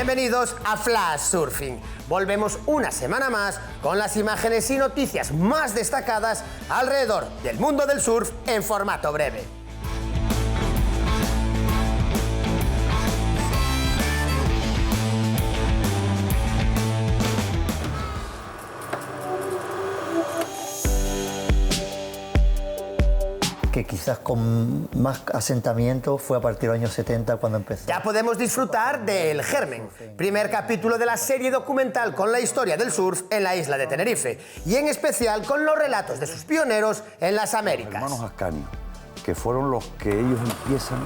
Bienvenidos a Flash Surfing. Volvemos una semana más con las imágenes y noticias más destacadas alrededor del mundo del surf en formato breve. Que quizás con más asentamiento fue a partir de los años 70 cuando empezó. Ya podemos disfrutar de El Germen, primer capítulo de la serie documental con la historia del surf en la isla de Tenerife, y en especial con los relatos de sus pioneros en las Américas. Hermanos Ascanio, que fueron los que ellos empiezan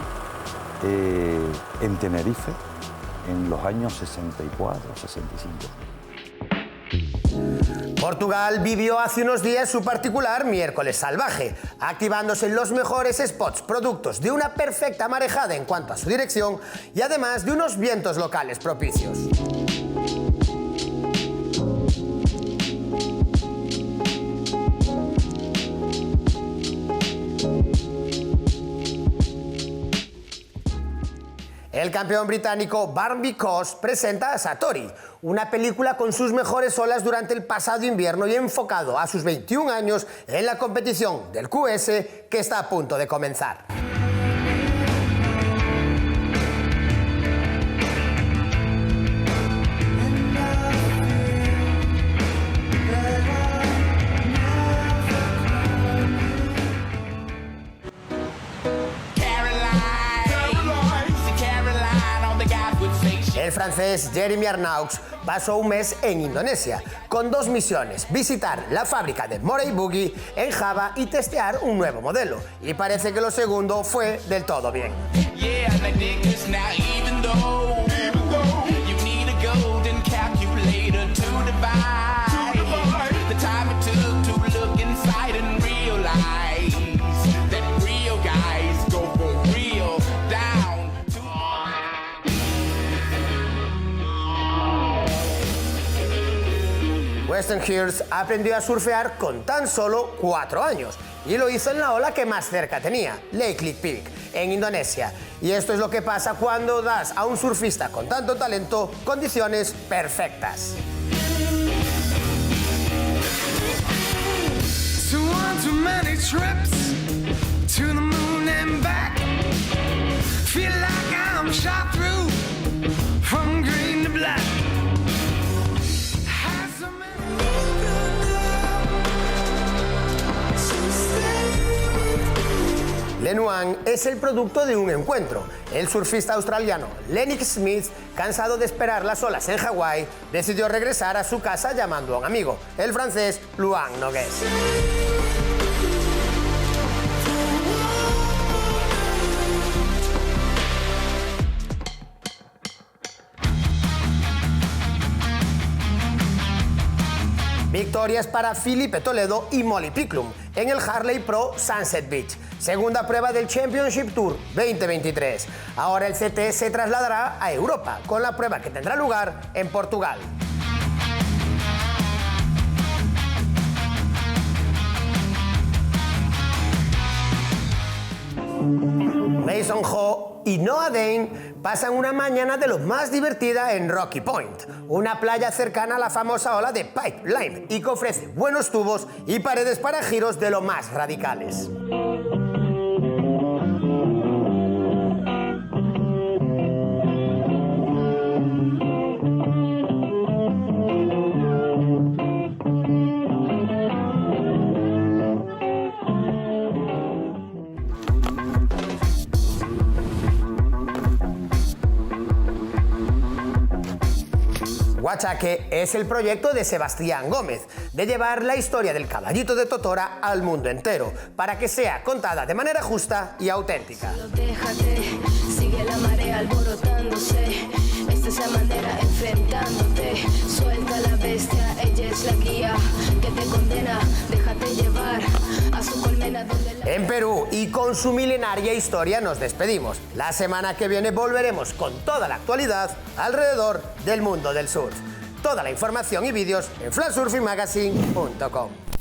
en Tenerife en los años 64, 65. Portugal vivió hace unos días su particular miércoles salvaje, activándose en los mejores spots, productos de una perfecta marejada en cuanto a su dirección y además de unos vientos locales propicios. El campeón británico Barnaby Cox presenta a Satori, una película con sus mejores olas durante el pasado invierno y enfocado a sus 21 años en la competición del QS que está a punto de comenzar. El francés Jeremy Arnaux pasó un mes en Indonesia, con dos misiones: visitar la fábrica de Morey Boogie en Java y testear un nuevo modelo. Y parece que lo segundo fue del todo bien. Weston Hurst aprendió a surfear con tan solo 4 años y lo hizo en la ola que más cerca tenía, Lake Lik Peak, en Indonesia. Y esto es lo que pasa cuando das a un surfista con tanto talento condiciones perfectas. Le Nuang es el producto de un encuentro. El surfista australiano Lennox Smith, cansado de esperar las olas en Hawái, decidió regresar a su casa llamando a un amigo, el francés Luan Nogués. Victorias para Filipe Toledo y Molly Picklum en el Harley Pro Sunset Beach, segunda prueba del Championship Tour 2023. Ahora el CT se trasladará a Europa con la prueba que tendrá lugar en Portugal. Mason Ho y Noah Dane pasan una mañana de lo más divertida en Rocky Point, una playa cercana a la famosa ola de Pipeline y que ofrece buenos tubos y paredes para giros de lo más radicales. Guachaque es el proyecto de Sebastián Gómez, de llevar la historia del caballito de Totora al mundo entero, para que sea contada de manera justa y auténtica. Déjate, sigue la marea alborotándose, esta es la manera enfrentándote, suelta la bestia, ella es la guía que te condena, déjate llevar a su colmena donde la... En Perú y con su milenaria historia nos despedimos. La semana que viene volveremos con toda la actualidad alrededor del mundo del surf. Toda la información y vídeos en flashsurfingmagazine.com.